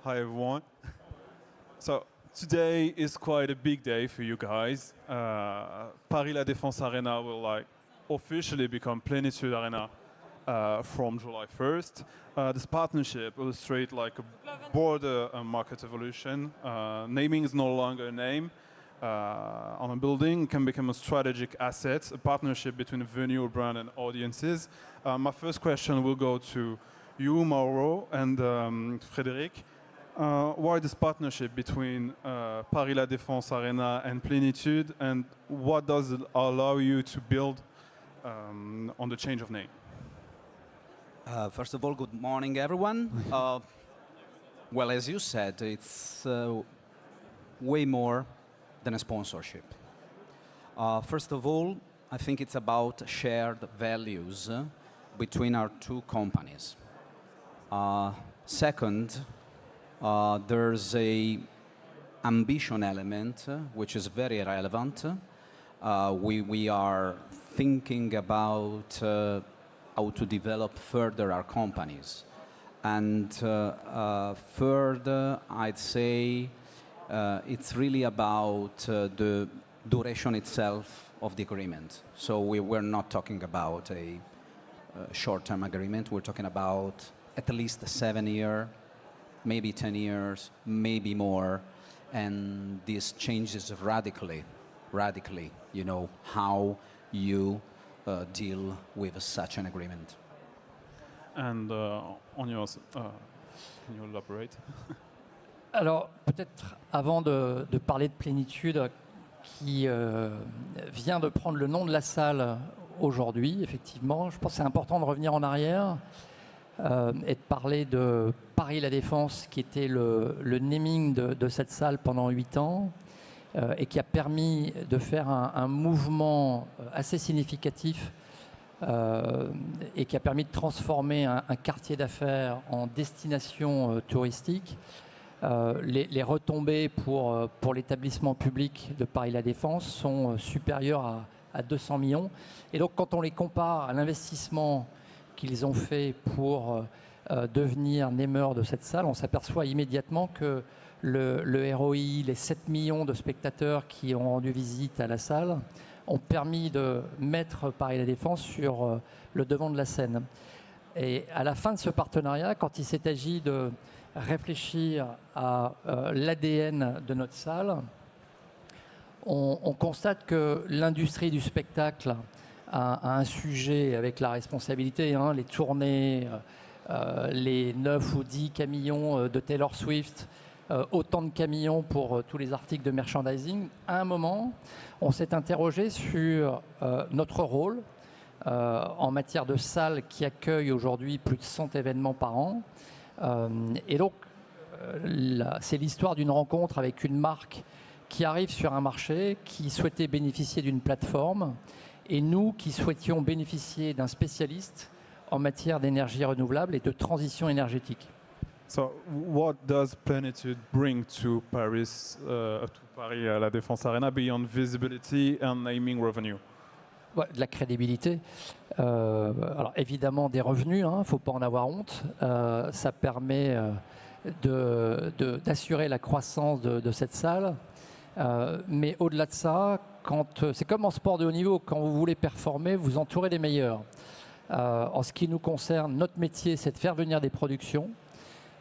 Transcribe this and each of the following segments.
Hi everyone. So today is quite a big day for you guys. Paris La Défense Arena will officially become Plenitude Arena from July 1st. This partnership illustrates a broader market evolution. Naming is no longer a name on a building. It can become a strategic asset, a partnership between a venue, brand, and audiences. My first question will go to you, Mauro, and Frédéric. Why this partnership between Paris La Défense Arena and Plénitude, and what does it allow you to build on the change of name? First of all, good morning, everyone. Well, as you said, it's way more than a sponsorship. First of all, I think it's about shared values between our two companies. Second, there's a ambition element which is very relevant. We are thinking about how to develop further our companies. And further, I'd say it's really about the duration itself of the agreement. So we're not talking about a short-term agreement. We're talking about at least a 7-year, maybe 10 years, maybe more, and this changes radically, how you deal with such an agreement. And on yours, can you elaborate? Alors, peut-être avant de parler de Plénitude, qui vient de prendre le nom de la salle aujourd'hui, effectivement, je pense que c'est important de revenir en arrière et de parler de Paris La Défense, qui était le naming de cette salle pendant 8 ans et qui a permis de faire un mouvement assez significatif et qui a permis de transformer un quartier d'affaires en destination touristique. Les retombées pour l'établissement public de Paris La Défense sont supérieures à 200 millions. Et donc, quand on les compare à l'investissement qu'ils ont fait pour devenir nameur de cette salle, on s'aperçoit immédiatement que le ROI, les 7 millions de spectateurs qui ont rendu visite à la salle ont permis de mettre Paris La Défense sur le devant de la scène. Et à la fin de ce partenariat, quand il s'est agi de réfléchir à l'ADN de notre salle, on constate que l'industrie du spectacle a un sujet avec la responsabilité, les tournées, les 9 ou 10 camions de Taylor Swift, autant de camions pour tous les articles de merchandising. À un moment, on s'est interrogé sur notre rôle en matière de salle qui accueille aujourd'hui plus de 100 événements par an. Et donc, c'est l'histoire d'une rencontre avec une marque qui arrive sur un marché, qui souhaitait bénéficier d'une plateforme, et nous qui souhaitions bénéficier d'un spécialiste en matière d'énergie renouvelable et de transition énergétique. So, what does Plenitude bring to Paris La Défense Arena beyond visibility and naming revenue? Ouais, de la crédibilité. Alors évidemment des revenus, il ne faut pas en avoir honte. Ça permet d'assurer la croissance de cette salle. Mais au-delà de ça, c'est comme en sport de haut niveau, quand vous voulez performer, vous entourez les meilleurs. En ce qui nous concerne, notre métier, c'est de faire venir des productions.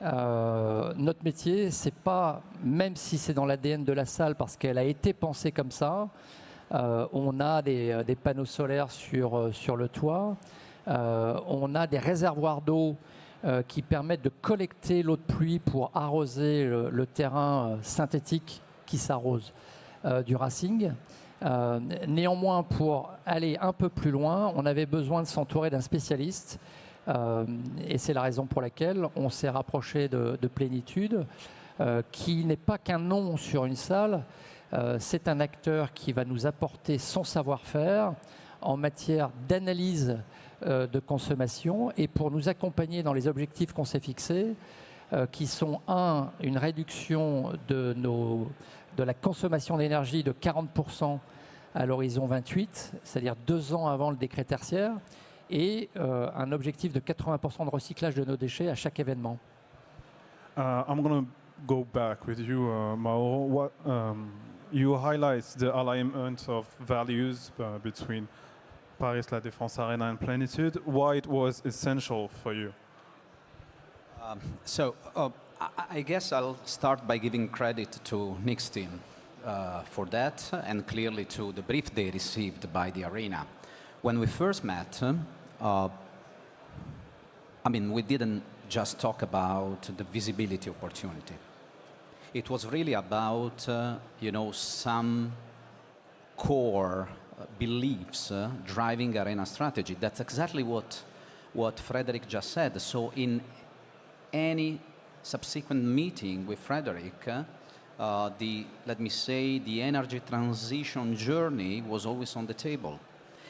Notre métier, c'est pas, même si c'est dans l'ADN de la salle, parce qu'elle a été pensée comme ça, on a des panneaux solaires sur le toit, on a des réservoirs d'eau qui permettent de collecter l'eau de pluie pour arroser le terrain synthétique qui s'arrose du Racing. Néanmoins, pour aller un peu plus loin, on avait besoin de s'entourer d'un spécialiste. Et c'est la raison pour laquelle on s'est rapproché de Plénitude, qui n'est pas qu'un nom sur une salle, c'est un acteur qui va nous apporter son savoir-faire en matière d'analyse de consommation et pour nous accompagner dans les objectifs qu'on s'est fixés, qui sont une réduction de la consommation d'énergie de 40% à l'horizon 28, c'est-à-dire 2 ans avant le décret tertiaire, et un objectif de 80% de recyclage de nos déchets à chaque événement. I'm going to go back with you, Mauro. What, you highlight the alignment of values between Paris La Défense Arena and Plénitude. Why it was essential for you? I guess I'll start by giving credit to Nick's team for that, and clearly to the brief they received by the arena. When we first met, we didn't just talk about the visibility opportunity. It was really about, some core beliefs driving arena strategy. That's exactly what Frédéric just said. So in any subsequent meeting with Frédéric, let me say, the energy transition journey was always on the table.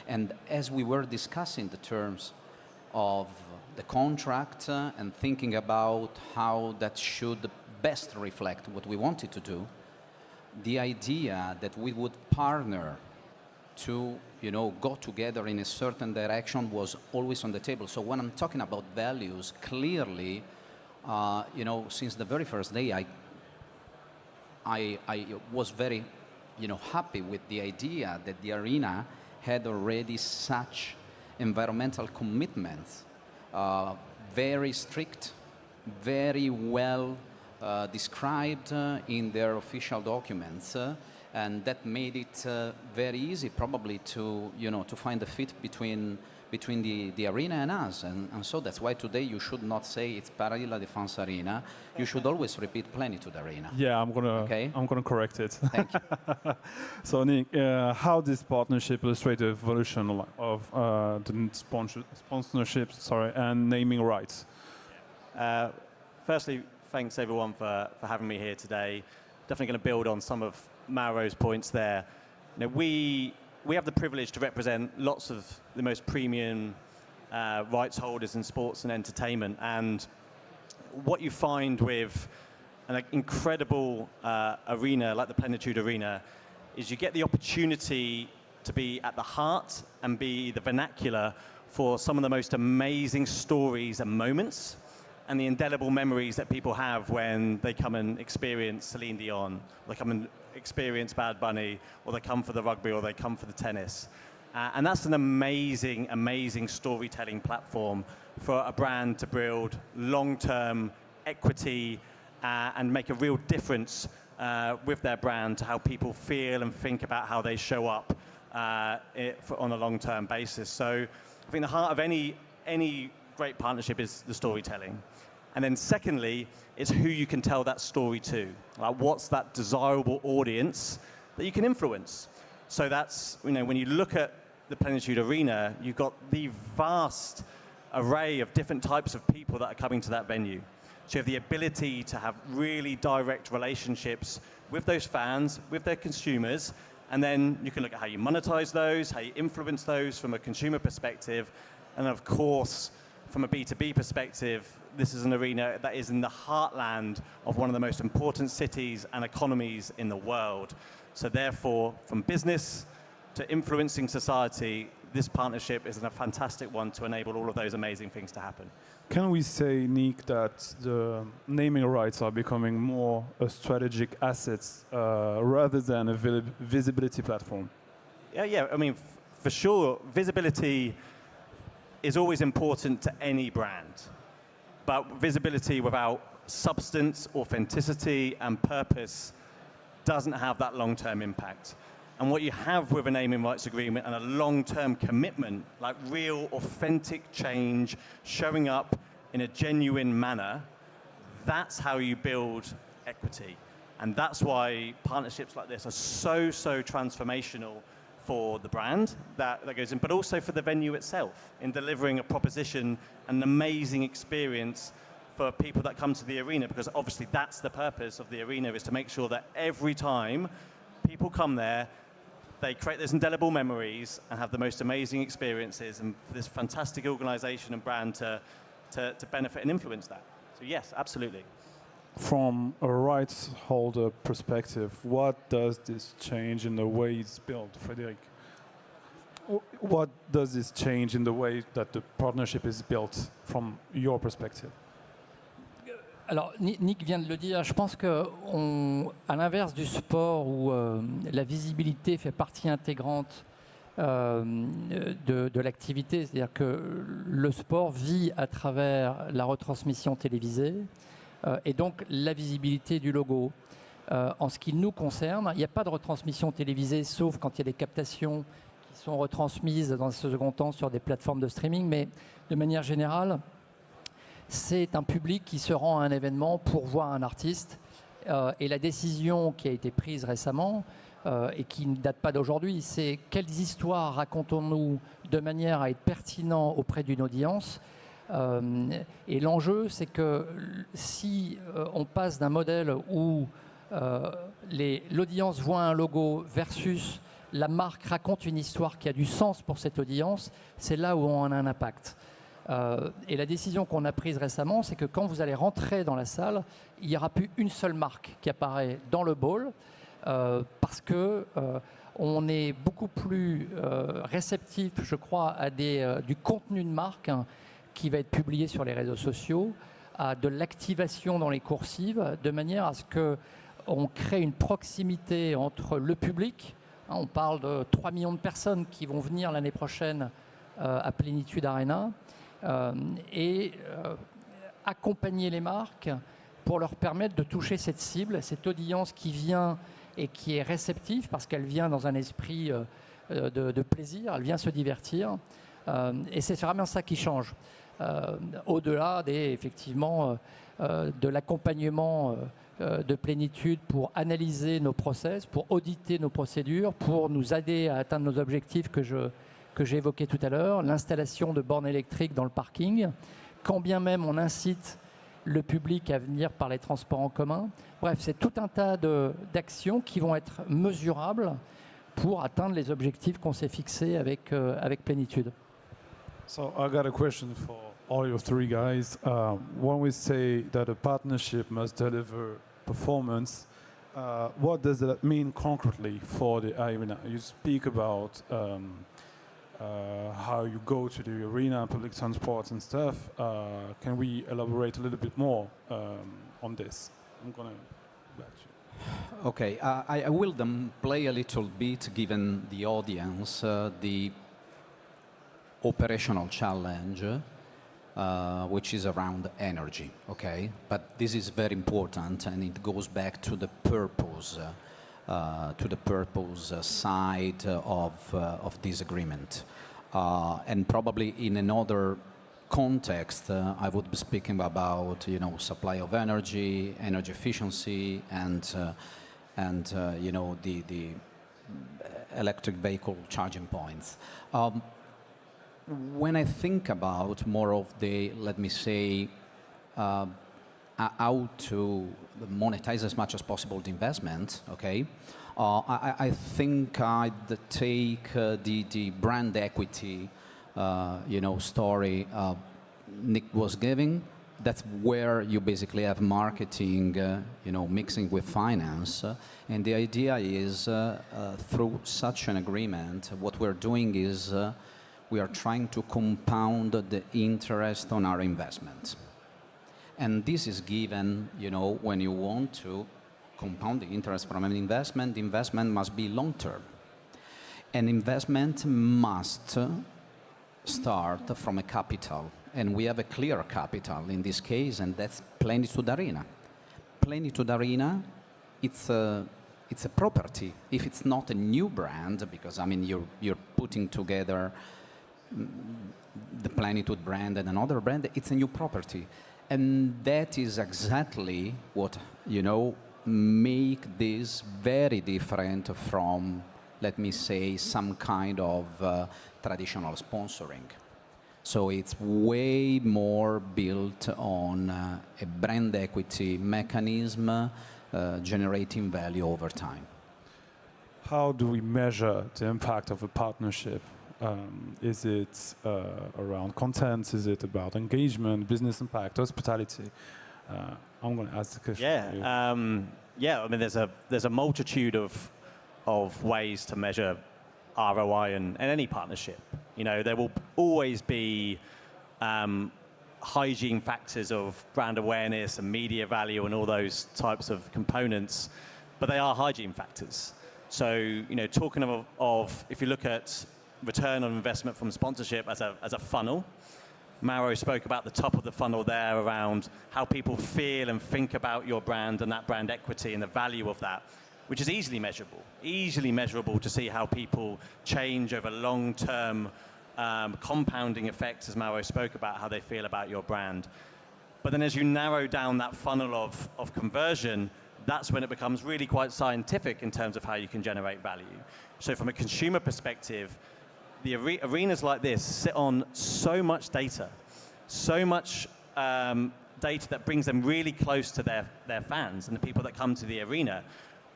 And as we were discussing the terms of the contract and thinking about how that should best reflect what we wanted to do, the idea that we would partner to go together in a certain direction was always on the table. So when I'm talking about values, clearly, since the very first day, I was very, happy with the idea that the arena had already such environmental commitments, very strict, very well described in their official documents, and that made it very easy, probably, to find a fit between the arena and us, and so that's why today you should not say it's Paris La Défense Arena. You should always repeat Plenitude Arena. Yeah, I'm gonna correct it. Thank you. So Nick, how this partnership illustrates the evolution of the sponsorships, and naming rights? Firstly, thanks everyone for having me here today. Definitely going to build on some of Mauro's points there. We have the privilege to represent lots of the most premium rights holders in sports and entertainment. And what you find with an incredible arena like the Plenitude Arena is you get the opportunity to be at the heart and be the vernacular for some of the most amazing stories and moments and the indelible memories that people have when they come and experience Celine Dion, or they come and experience Bad Bunny, or they come for the rugby, or they come for the tennis. And that's an amazing, amazing storytelling platform for a brand to build long-term equity and make a real difference with their brand to how people feel and think about how they show up on a long-term basis. So I think the heart of any great partnership is the storytelling. And then secondly, it's who you can tell that story to. Like, what's that desirable audience that you can influence? So that's, when you look at the Plenitude Arena, you've got the vast array of different types of people that are coming to that venue. So you have the ability to have really direct relationships with those fans, with their consumers, and then you can look at how you monetize those, how you influence those from a consumer perspective, and of course, from a B2B perspective, this is an arena that is in the heartland of one of the most important cities and economies in the world. So therefore, from business to influencing society, this partnership is a fantastic one to enable all of those amazing things to happen. Can we say, Nick, that the naming rights are becoming more a strategic asset rather than a visibility platform? Yeah. For sure, visibility is always important to any brand. But visibility without substance, authenticity, and purpose doesn't have that long-term impact. And what you have with a naming rights agreement and a long-term commitment, like real authentic change, showing up in a genuine manner, that's how you build equity. And that's why partnerships like this are so transformational for the brand that goes in, but also for the venue itself in delivering a proposition, an amazing experience for people that come to the arena, because obviously that's the purpose of the arena, is to make sure that every time people come there, they create those indelible memories and have the most amazing experiences, and for this fantastic organization and brand to benefit and influence that. So yes, absolutely. From a rights holder perspective, what does this change in the way it's built, Frédéric? What does this change in the way that the partnership is built from your perspective? Alors, Nick vient de le dire, je pense qu'à l'inverse du sport où la visibilité fait partie intégrante de l'activité, c'est-à-dire que le sport vit à travers la retransmission télévisée et donc la visibilité du logo. En ce qui nous concerne, il n'y a pas de retransmission télévisée, sauf quand il y a des captations qui sont retransmises dans ce second temps sur des plateformes de streaming, mais de manière générale, c'est un public qui se rend à un événement pour voir un artiste. Et la décision qui a été prise récemment, et qui ne date pas d'aujourd'hui, c'est quelles histoires racontons-nous de manière à être pertinent auprès d'une audience. Et l'enjeu, c'est que si on passe d'un modèle où l'audience voit un logo versus la marque raconte une histoire qui a du sens pour cette audience, c'est là où on a un impact. Et la décision qu'on a prise récemment, c'est que quand vous allez rentrer dans la salle, il n'y aura plus une seule marque qui apparaît dans le ball, parce que on est beaucoup plus réceptif, je crois, à du contenu de marque qui va être publié sur les réseaux sociaux, à de l'activation dans les coursives, de manière à ce qu'on crée une proximité entre le public. On parle de 3 millions de personnes qui vont venir l'année prochaine à Plenitude Arena, et accompagner les marques pour leur permettre de toucher cette cible, cette audience qui vient et qui est réceptive parce qu'elle vient dans un esprit de plaisir, elle vient se divertir. Et c'est vraiment ça qui change. Au-delà effectivement de l'accompagnement de Plénitude pour analyser nos process, pour auditer nos procédures, pour nous aider à atteindre nos objectifs que j'ai évoqué tout à l'heure, l'installation de bornes électriques dans le parking, quand bien même on incite le public à venir par les transports en commun. Bref, c'est tout un tas d'actions qui vont être mesurables pour atteindre les objectifs qu'on s'est fixés avec Plénitude. So I got a question for all you three guys. When we say that a partnership must deliver performance, what does that mean concretely for the arena? You speak about how you go to the arena, public transport and stuff. Can we elaborate a little bit more on this? I'm going to let you. Okay, I will then play a little bit, given the audience, the operational challenge, which is around energy, okay? But this is very important, and it goes back to the purpose side of this agreement. And probably in another context, I would be speaking about, supply of energy, energy efficiency, and the electric vehicle charging points. When I think about more of the, let me say, how to monetize as much as possible the investment, okay? I think I'd take the brand equity, story Nick was giving. That's where you basically have marketing, mixing with finance. And the idea is, through such an agreement, what we're doing is we are trying to compound the interest on our investment. And this is given, when you want to compound the interest from an investment, the investment must be long-term. An investment must start from a capital. And we have a clear capital in this case, and that's Plenitude Arena. Plenitude Arena, it's a property. If it's not a new brand, because, you're putting together the Plenitude brand and another brand, it's a new property. And that is exactly what, make this very different from, let me say, some kind of traditional sponsoring. So it's way more built on a brand equity mechanism, generating value over time. How do we measure the impact of a partnership? Is it around content? Is it about engagement, business impact, hospitality? I'm going to ask the question. There's a multitude of ways to measure ROI in any partnership. There will always be hygiene factors of brand awareness and media value and all those types of components, but they are hygiene factors. So, you know, talking of if you look at return on investment from sponsorship as a funnel, Mauro spoke about the top of the funnel there around how people feel and think about your brand and that brand equity and the value of that, which is easily measurable to see how people change over long-term compounding effects, as Mauro spoke about, how they feel about your brand. But then as you narrow down that funnel of conversion, that's when it becomes really quite scientific in terms of how you can generate value. So from a consumer perspective, the arenas like this sit on so much data, so much data that brings them really close to their fans and the people that come to the arena,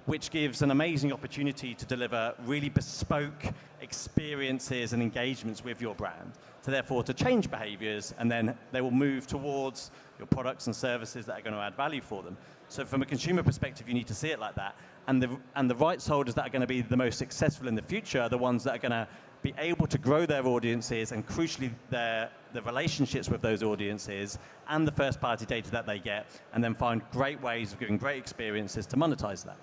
which gives an amazing opportunity to deliver really bespoke experiences and engagements with your brand. So therefore to change behaviors, and then they will move towards your products and services that are going to add value for them. So from a consumer perspective, you need to see it like that. And the rights holders that are going to be the most successful in the future are the ones that are going to be able to grow their audiences and crucially the relationships with those audiences and the first party data that they get, and then find great ways of giving great experiences to monetize that.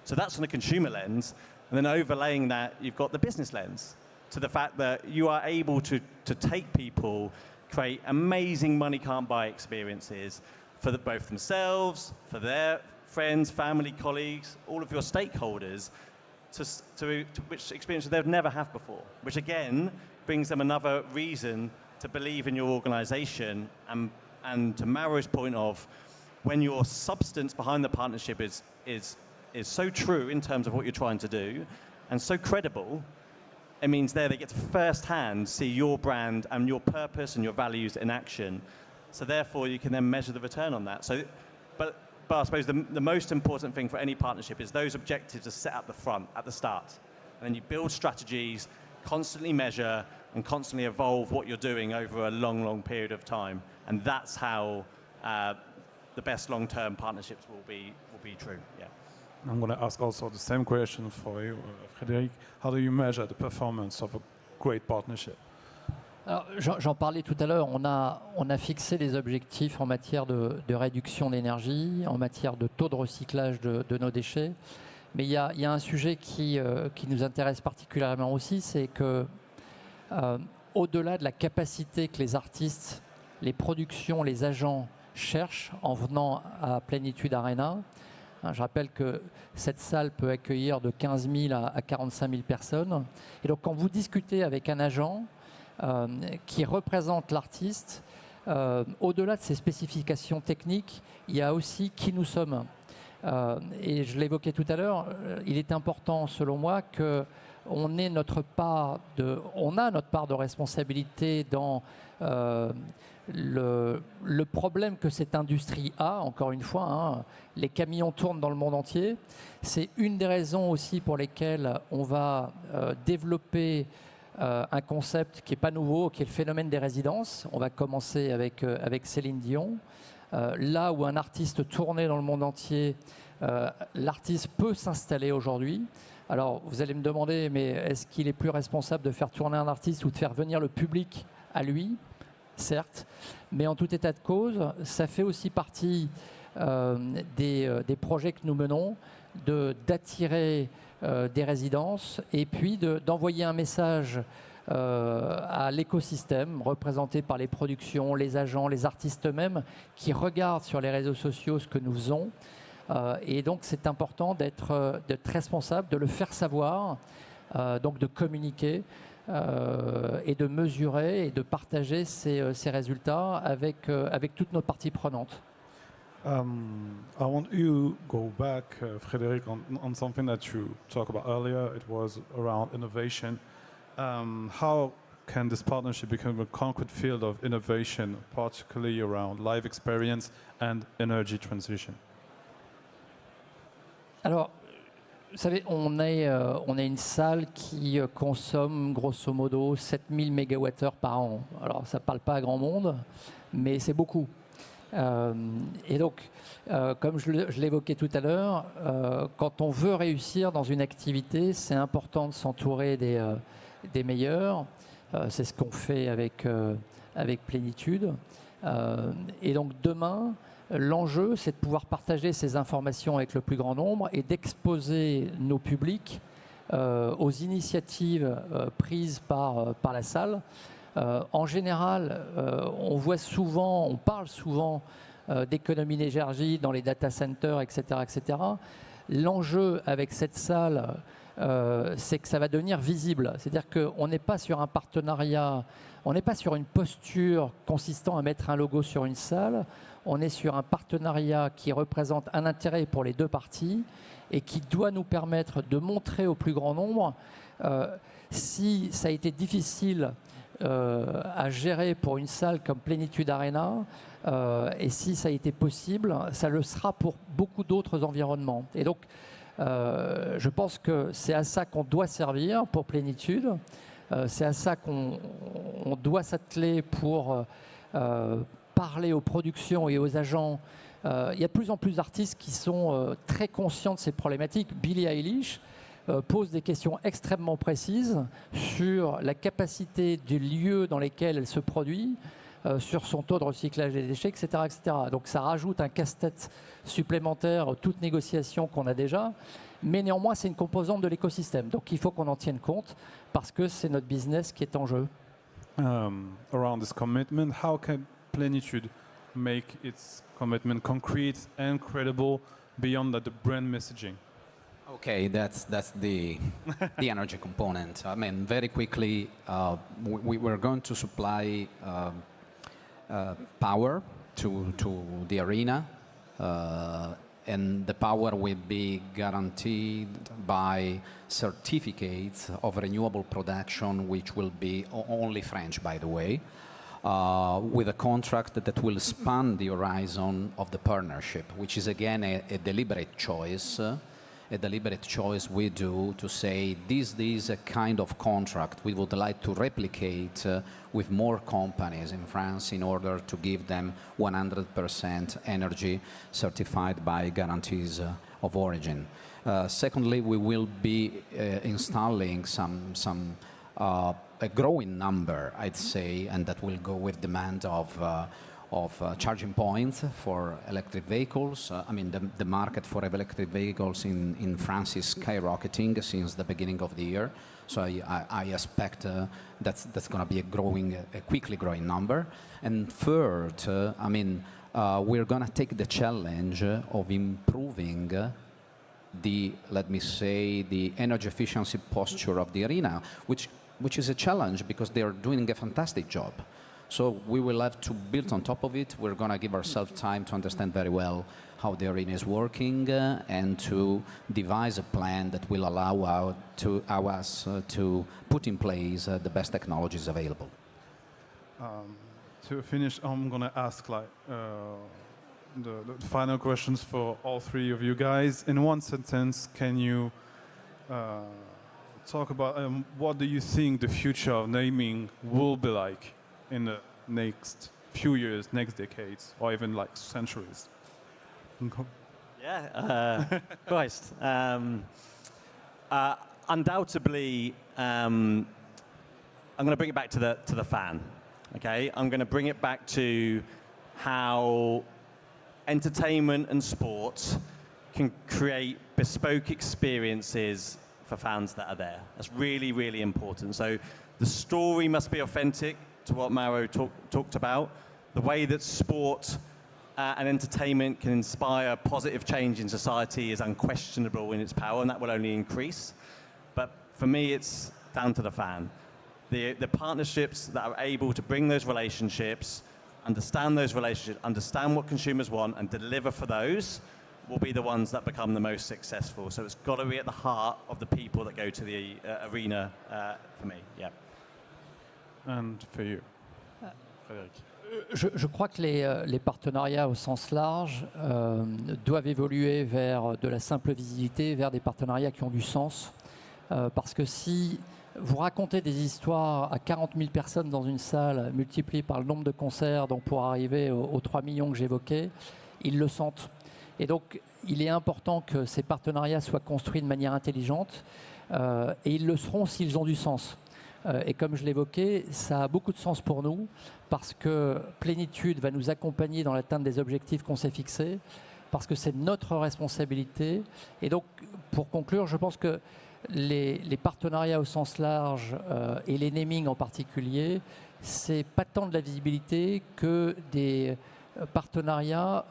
So that's on the consumer lens, and then overlaying that, you've got the business lens to the fact that you are able to take people, create amazing money can't buy experiences for both themselves, for their friends, family, colleagues, all of your stakeholders, to which experiences they've never had before, which again brings them another reason to believe in your organization, and to Mauro's point of when your substance behind the partnership is so true in terms of what you're trying to do and so credible, it means there they get to firsthand see your brand and your purpose and your values in action. So therefore you can then measure the return on that. So, but I suppose the most important thing for any partnership is those objectives are set at the front, at the start. And then you build strategies, constantly measure, and constantly evolve what you're doing over a long, long period of time. And that's how the best long-term partnerships will be true. Yeah. I'm going to ask also the same question for you, Frédéric. How do you measure the performance of a great partnership? Alors, j'en parlais tout à l'heure, on a fixé des objectifs en matière de réduction d'énergie, en matière de taux de recyclage de nos déchets. Mais il y a un sujet qui nous intéresse particulièrement aussi, c'est que au-delà de la capacité que les artistes, les productions, les agents cherchent en venant à Plenitude Arena, je rappelle que cette salle peut accueillir de 15 000 à 45 000 personnes. Et donc quand vous discutez avec un agent, qui représente l'artiste, au-delà de ses spécifications techniques, il y a aussi qui nous sommes. Et je l'évoquais tout à l'heure, il est important selon moi qu'on ait notre part de responsabilité dans le problème que cette industrie a, encore une fois, hein, les camions tournent dans le monde entier. C'est une des raisons aussi pour lesquelles on va développer un concept qui n'est pas nouveau, qui est le phénomène des résidences. On va commencer avec Céline Dion. Là où un artiste tournait dans le monde entier, l'artiste peut s'installer aujourd'hui. Alors vous allez me demander, mais est-ce qu'il est plus responsable de faire tourner un artiste ou de faire venir le public à lui? Certes, mais en tout état de cause, ça fait aussi partie des projets que nous menons, d'attirer des résidences et puis d'envoyer un message à l'écosystème représenté par les productions, les agents, les artistes eux-mêmes qui regardent sur les réseaux sociaux ce que nous faisons. Et donc c'est important d'être responsable, de le faire savoir, donc de communiquer et de mesurer et de partager ces résultats avec toutes nos parties prenantes. I want you to go back, Frédéric, on something that you talked about earlier. It was around innovation. How can this partnership become a concrete field of innovation, particularly around live experience and energy transition? Alors, vous savez, on est une salle qui consomme grosso modo 7000 MWh par an. Alors, ça ne parle pas à grand monde, mais c'est beaucoup. Et donc, comme je l'évoquais tout à l'heure, quand on veut réussir dans une activité, c'est important de s'entourer des meilleurs. C'est ce qu'on fait avec Plénitude. Et donc demain, l'enjeu, c'est de pouvoir partager ces informations avec le plus grand nombre et d'exposer nos publics aux initiatives prises par la salle. En général, on parle souvent d'économie d'énergie dans les data centers, etc., etc. L'enjeu avec cette salle, c'est que ça va devenir visible. C'est-à-dire qu'on n'est pas sur un partenariat, on n'est pas sur une posture consistant à mettre un logo sur une salle, on est sur un partenariat qui représente un intérêt pour les deux parties et qui doit nous permettre de montrer au plus grand nombre si ça a été difficile à gérer pour une salle comme Plenitude Arena et si ça a été possible, ça le sera pour beaucoup d'autres environnements. Et donc, je pense que c'est à ça qu'on doit servir pour Plénitude, c'est à ça qu'on doit s'atteler pour parler aux productions et aux agents. Il y a de plus en plus d'artistes qui sont très conscients de ces problématiques. Billie Eilish pose des questions extrêmement précises sur la capacité du lieu dans lequel elle se produit, sur son taux de recyclage des déchets, etc., etc. Donc ça rajoute un casse-tête supplémentaire, toute négociation qu'on a déjà, mais néanmoins c'est une composante de l'écosystème. Donc il faut qu'on en tienne compte parce que c'est notre business qui est en jeu. Around this commitment, how can Plenitude make its commitment concrete and credible beyond the brand messaging? Okay, that's the the energy component. I mean, very quickly, we're going to supply power to the arena, and the power will be guaranteed by certificates of renewable production, which will be only French, by the way, with a contract that will span the horizon of the partnership, which is again a deliberate choice. A deliberate choice we do to say this is a kind of contract we would like to replicate with more companies in France in order to give them 100% energy certified by guarantees of origin. Secondly, we will be installing a growing number, I'd say, and that will go with demand of charging points for electric vehicles. I mean, the market for electric vehicles in France is skyrocketing since the beginning of the year. So I expect that's going to be a quickly growing number. And third, we're going to take the challenge of improving let me say, the energy efficiency posture of the arena, which is a challenge because they are doing a fantastic job. So we will have to build on top of it. We're going to give ourselves time to understand very well how the arena is working and to devise a plan that will allow us to put in place the best technologies available. To finish, I'm going to ask the final questions for all three of you guys. In one sentence, can you talk about what do you think the future of naming will be like in the next few years, next decades, or even like centuries? Yeah, Christ. Undoubtedly, I'm going to bring it back to the fan. Okay, I'm going to bring it back to how entertainment and sports can create bespoke experiences for fans that are there. That's really, really important. So the story must be authentic to what Mauro talked about. The way that sport and entertainment can inspire positive change in society is unquestionable in its power, and that will only increase. But for me, it's down to the fan. The partnerships that are able to bring those relationships, understand what consumers want, and deliver for those will be the ones that become the most successful. So it's got to be at the heart of the people that go to the arena for me. Yeah. And for you, Frédéric. Je crois que les partenariats au sens large doivent évoluer vers de la simple visibilité, vers des partenariats qui ont du sens. Parce que si vous racontez des histoires à 40 000 personnes dans une salle, multipliées par le nombre de concerts, donc pour arriver aux 3 millions que j'évoquais, ils le sentent. Et donc, il est important que ces partenariats soient construits de manière intelligente et ils le seront s'ils ont du sens. Et comme je l'évoquais, ça a beaucoup de sens pour nous parce que Plénitude va nous accompagner dans l'atteinte des objectifs qu'on s'est fixés, parce que c'est notre responsabilité. Et donc, pour conclure, je pense que les partenariats au sens large et les namings en particulier, c'est pas tant de la visibilité que des partenariats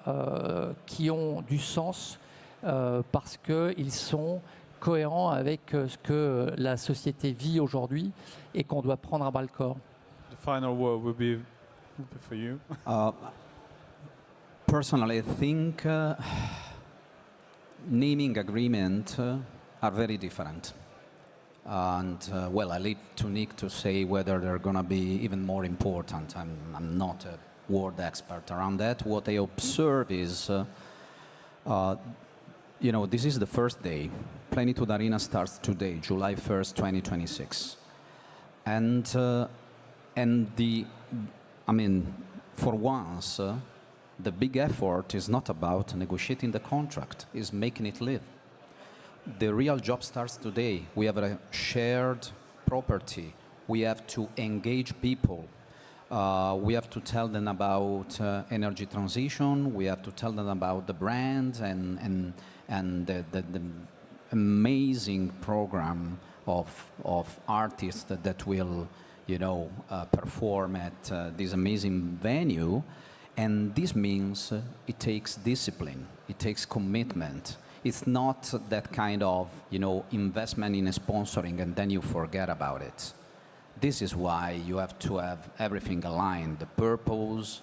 qui ont du sens parce qu'ils sont cohérents avec ce que la société vit aujourd'hui et qu'on doit prendre à bras-le-corps. The final word will be for you. Personally, I think naming agreements are very different. And well, I leave to Nick to say whether they're going to be even more important. I'm not a word expert around that. What I observe is, you know, this is the first day. Plenitude Arena starts today, July 1st, 2026. And I mean, for once, the big effort is not about negotiating the contract, it's making it live. The real job starts today. We have a shared property. We have to engage people. We have to tell them about energy transition. We have to tell them about the brand and the amazing program of artists that will, you know, perform at this amazing venue. And this means it takes discipline, it takes commitment. It's not that kind of, you know, investment in sponsoring and then you forget about it. This is why you have to have everything aligned, the purpose,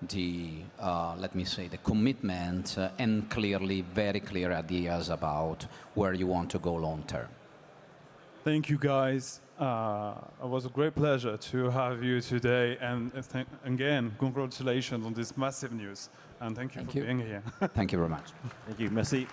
the, let me say, the commitment, and clearly, very clear ideas about where you want to go long term. Thank you, guys. It was a great pleasure to have you today. And again, congratulations on this massive news. And thank you for being here. Thank you very much. Thank you. Merci.